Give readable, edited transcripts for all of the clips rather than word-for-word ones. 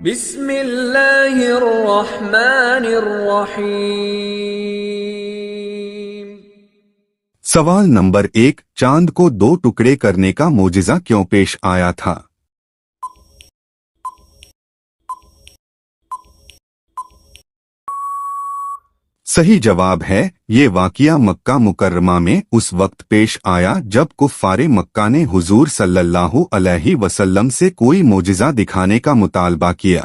بسم اللہ الرحمن الرحیم۔ سوال نمبر 1، چاند کو 2 ٹکڑے کرنے کا معجزہ کیوں پیش آیا تھا؟ صحیح جواب ہے، یہ واقعہ مکہ مکرمہ میں اس وقت پیش آیا جب کفار مکہ نے حضور صلی اللہ علیہ وسلم سے کوئی معجزہ دکھانے کا مطالبہ کیا۔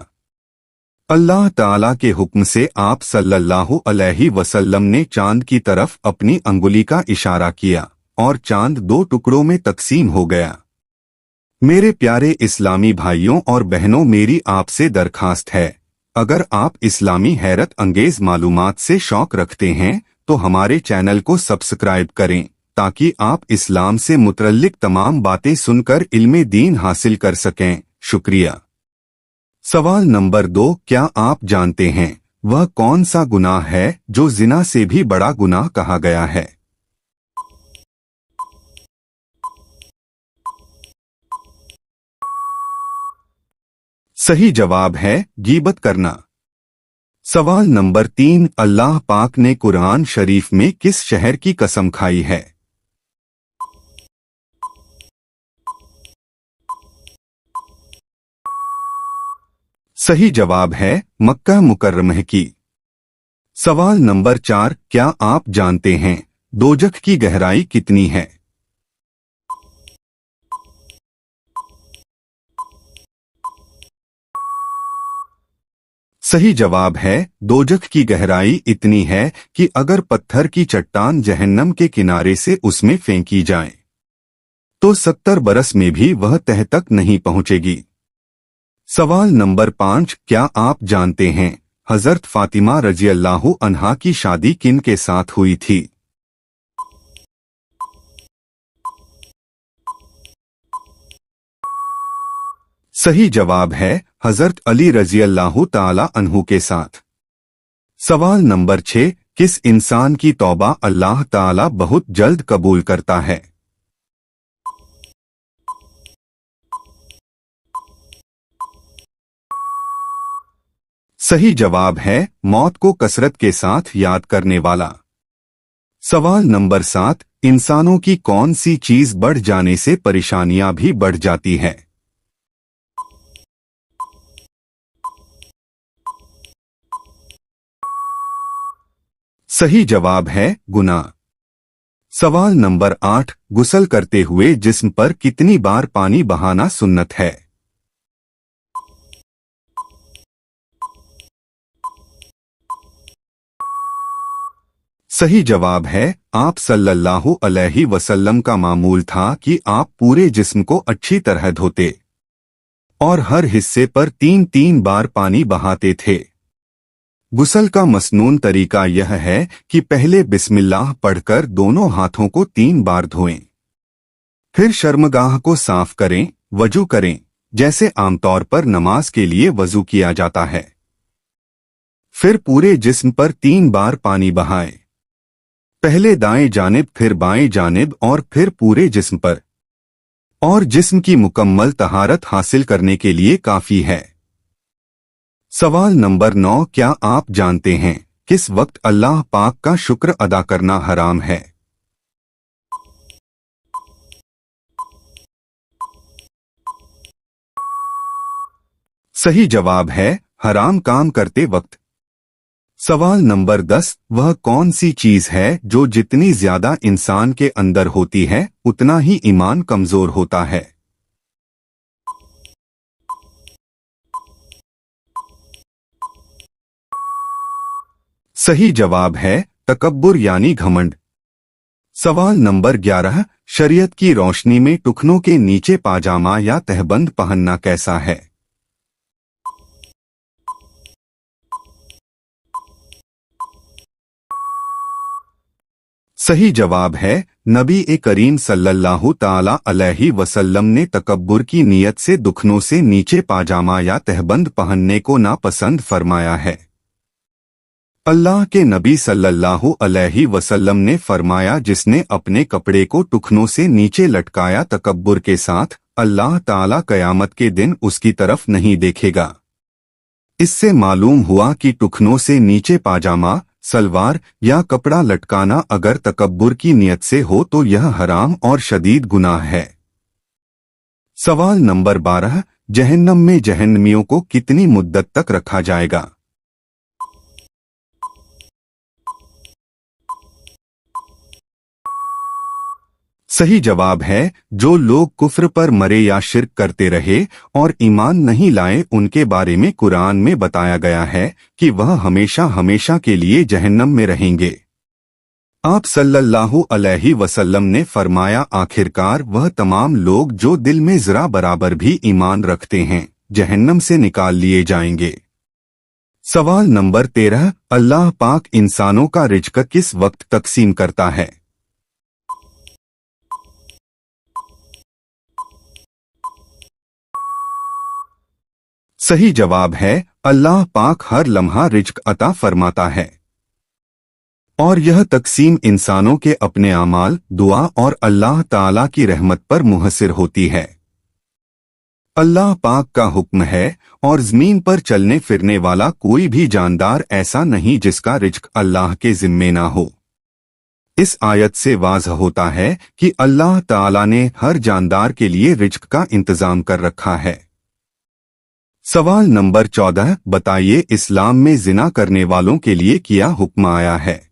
اللہ تعالیٰ کے حکم سے آپ صلی اللہ علیہ وسلم نے چاند کی طرف اپنی انگلی کا اشارہ کیا اور چاند 2 ٹکڑوں میں تقسیم ہو گیا۔ میرے پیارے اسلامی بھائیوں اور بہنوں، میری آپ سے درخواست ہے، اگر آپ اسلامی حیرت انگیز معلومات سے شوق رکھتے ہیں تو ہمارے چینل کو سبسکرائب کریں تاکہ آپ اسلام سے متعلق تمام باتیں سن کر علم دین حاصل کر سکیں۔ شکریہ۔ سوال نمبر 2، کیا آپ جانتے ہیں وہ کون سا گناہ ہے جو زنا سے بھی بڑا گناہ کہا گیا ہے؟ صحیح جواب ہے غیبت کرنا۔ سوال نمبر 3، اللہ پاک نے قرآن شریف میں کس شہر کی قسم کھائی ہے؟ صحیح جواب ہے مکہ مکرمہ کی۔ سوال نمبر 4، کیا آپ جانتے ہیں دوزخ کی گہرائی کتنی ہے؟ صحیح جواب ہے دوزخ کی گہرائی اتنی ہے کہ اگر پتھر کی چٹان جہنم کے کنارے سے اس میں پھینکی جائے تو 70 برس میں بھی وہ تہ تک نہیں پہنچے گی۔ سوال نمبر 5، کیا آپ جانتے ہیں حضرت فاطمہ رضی اللہ عنہا کی شادی کن کے ساتھ ہوئی تھی؟ صحیح جواب ہے حضرت علی رضی اللہ تعالی عنہ کے ساتھ۔ سوال نمبر 6، کس انسان کی توبہ اللہ تعالی بہت جلد قبول کرتا ہے؟ صحیح جواب ہے موت کو کثرت کے ساتھ یاد کرنے والا۔ سوال نمبر 7، انسانوں کی کون سی چیز بڑھ جانے سے پریشانیاں بھی بڑھ جاتی ہے؟ صحیح جواب ہے گناہ۔ سوال نمبر 8، غسل کرتے ہوئے جسم پر کتنی بار پانی بہانا سنت ہے؟ صحیح جواب ہے آپ صلی اللہ علیہ وسلم کا معمول تھا کہ آپ پورے جسم کو اچھی طرح دھوتے اور ہر حصے پر 3 بار پانی بہاتے تھے۔ غسل کا مسنون طریقہ یہ ہے کہ پہلے بسم اللہ پڑھ کر دونوں ہاتھوں کو 3 بار دھوئیں، پھر شرمگاہ کو صاف کریں، وضو کریں جیسے عام طور پر نماز کے لیے وضو کیا جاتا ہے، پھر پورے جسم پر 3 بار پانی بہائیں، پہلے دائیں جانب پھر بائیں جانب اور پھر پورے جسم پر، اور جسم کی مکمل طہارت حاصل کرنے کے لیے کافی ہے۔ سوال نمبر 9، کیا آپ جانتے ہیں کس وقت اللہ پاک کا شکر ادا کرنا حرام ہے؟ صحیح جواب ہے حرام کام کرتے وقت۔ سوال نمبر 10، وہ کون سی چیز ہے جو جتنی زیادہ انسان کے اندر ہوتی ہے اتنا ہی ایمان کمزور ہوتا ہے؟ صحیح جواب ہے تکبر یعنی گھمنڈ۔ سوال نمبر 11، شریعت کی روشنی میں ٹخنوں کے نیچے پاجامہ یا تہبند پہننا کیسا ہے؟ صحیح جواب ہے نبی کریم صلی اللہ تعالی علیہ وسلم نے تکبر کی نیت سے دخنوں سے نیچے پاجامہ یا تہبند پہننے کو ناپسند فرمایا ہے۔ اللہ کے نبی صلی اللہ علیہ وسلم نے فرمایا، جس نے اپنے کپڑے کو ٹخنوں سے نیچے لٹکایا تکبر کے ساتھ، اللہ تعالی قیامت کے دن اس کی طرف نہیں دیکھے گا۔ इससे मालूम हुआ कि टुकनों से नीचे पाजामा, सलवार या कपड़ा लटकाना अगर तकब्बुर की नियत से हो तो यह हराम और शदीद गुनाह है। सवाल नंबर 12, जहन्नम में जहन्नमियों को कितनी मुद्दत तक रखा जाएगा? सही जवाब है, जो लोग कुफ्र पर मरे या शिर्क करते रहे और ईमान नहीं लाए उनके बारे में कुरान में बताया गया है कि वह हमेशा हमेशा के लिए जहन्नम में रहेंगे। आप सल्लल्लाहु अलैहि वसल्लम ने फरमाया, आखिरकार वह तमाम लोग जो दिल में जरा बराबर भी ईमान रखते हैं जहन्नम से निकाल लिए जाएंगे। सवाल नंबर 13, अल्लाह पाक इंसानों का रिज़्क किस वक्त तकसीम करता है? सही जवाब है, अल्लाह पाक हर लम्हा रिज़्क अता फरमाता है और यह तकसीम इंसानों के अपने अमाल, दुआ और अल्लाह ताला की रहमत पर मुहस्सिर होती है। अल्लाह पाक का हुक्म है और ज़मीन पर चलने फिरने वाला कोई भी जानदार ऐसा नहीं जिसका रिज़्क अल्लाह के ज़िम्मे ना हो। इस आयत से वाज़ह होता है कि अल्लाह ताला ने हर जानदार के लिए रिज़्क का इंतज़ाम कर रखा है। सवाल नंबर 14, बताइए इस्लाम में जिना करने वालों के लिए क्या हुक्म आया है?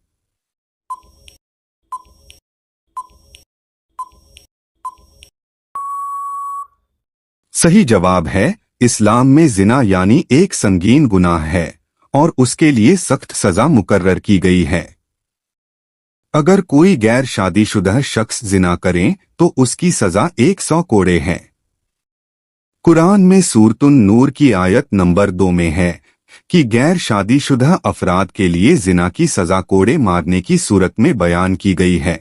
सही जवाब है, इस्लाम में जिना यानी एक संगीन गुनाह है और उसके लिए सख्त सजा मुकर्रर की गई है। अगर कोई गैर शादीशुदा शख्स जिना करे तो उसकी सजा 100 कोड़े है। कुरान में सूरतुन नूर की आयत नंबर 2 में है कि गैर शादीशुदा अफराद के लिए जिना की सजा कोड़े मारने की सूरत में बयान की गई है।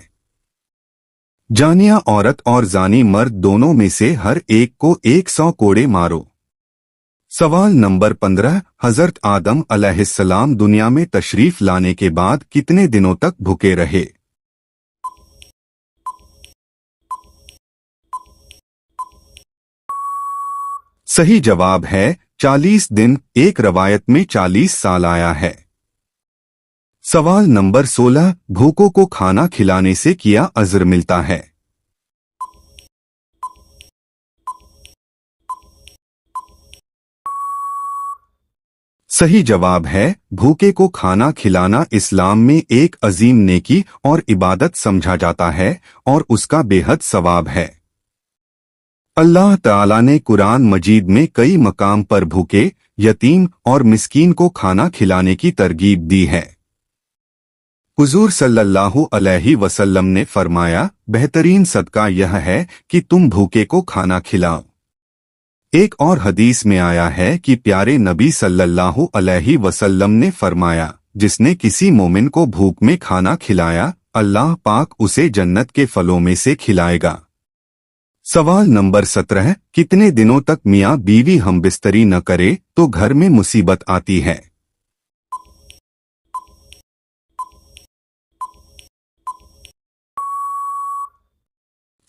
जानिया औरत और जानी मर्द दोनों में से हर एक को 100 कोड़े मारो। सवाल नंबर 15, हजरत आदम अलैहिस्सलाम दुनिया में तशरीफ लाने के बाद कितने दिनों तक भूखे रहे? सही जवाब है, 40 दिन, एक रवायत में 40 साल आया है। सवाल नंबर 16, भूखों को खाना खिलाने से क्या अजर मिलता है? सही जवाब है, भूखे को खाना खिलाना इस्लाम में एक अजीम नेकी और इबादत समझा जाता है और उसका बेहद सवाब है। अल्लाह ताला ने कुरान मजीद में कई मकाम पर भूखे, यतीम और मिस्कीन को खाना खिलाने की तरगीब दी है। हुजूर सल्लल्लाहु अलैहि वसल्लम ने फरमाया, बेहतरीन सदका यह है कि तुम भूखे को खाना खिलाओ। एक और हदीस में आया है कि प्यारे नबी सल्लल्लाहु अलैहि वसल्लम ने फरमाया, जिसने किसी मोमिन को भूख में खाना खिलाया, अल्लाह पाक उसे जन्नत के फलों में से खिलाएगा। सवाल नंबर 17, कितने दिनों तक मियाँ बीवी हमबिस्तरी न करे तो घर में मुसीबत आती है?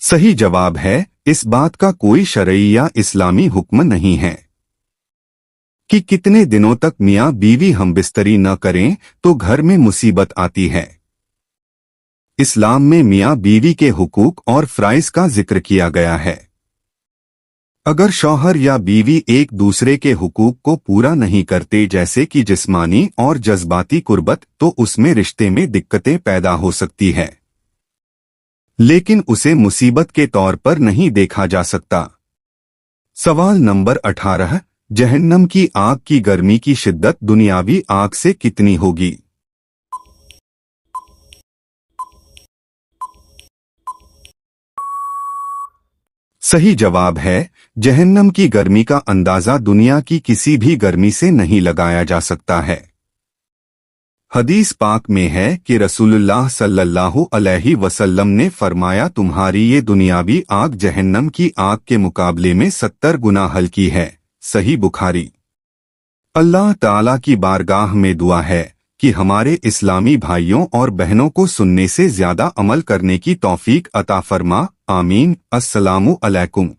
सही जवाब है, इस बात का कोई शरई या इस्लामी हुक्म नहीं है कि कितने दिनों तक मियाँ बीवी हमबिस्तरी न करें तो घर में मुसीबत आती है। इस्लाम में मियाँ बीवी के हुकूक और फ़राइज़ का जिक्र किया गया है। अगर शौहर या बीवी एक दूसरे के हुकूक को पूरा नहीं करते, जैसे कि जिस्मानी और जज्बाती कुर्बत, तो उसमें रिश्ते में दिक्कतें पैदा हो सकती है, लेकिन उसे मुसीबत के तौर पर नहीं देखा जा सकता। सवाल नंबर 18, जहन्नम की आग की गर्मी की शिद्दत दुनियावी आग से कितनी होगी? सही जवाब है, जहन्नम की गर्मी का अंदाजा दुनिया की किसी भी गर्मी से नहीं लगाया जा सकता है। हदीस पाक में है कि रसूलुल्लाह सल्लल्लाहु अलैहि वसल्लम ने फरमाया, तुम्हारी ये दुनियावी आग जहन्नम की आग के मुकाबले में 70 गुना हल्की है। सही बुखारी। अल्लाह ताला की बारगाह में दुआ है कि हमारे इस्लामी भाइयों और बहनों को सुनने से ज्यादा अमल करने की तौफीक अता फरमा। आमीन। अस्सलामु अलैकुम।